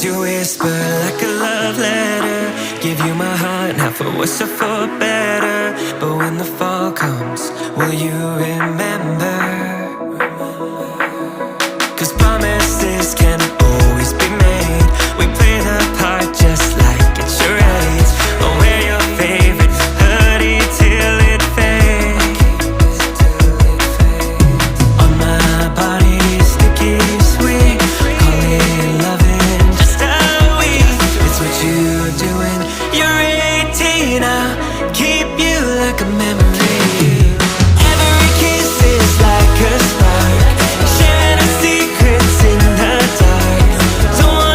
you whisper like a love letter. Give you my heart, not for worse or for better. But when the fall comes, will you remember?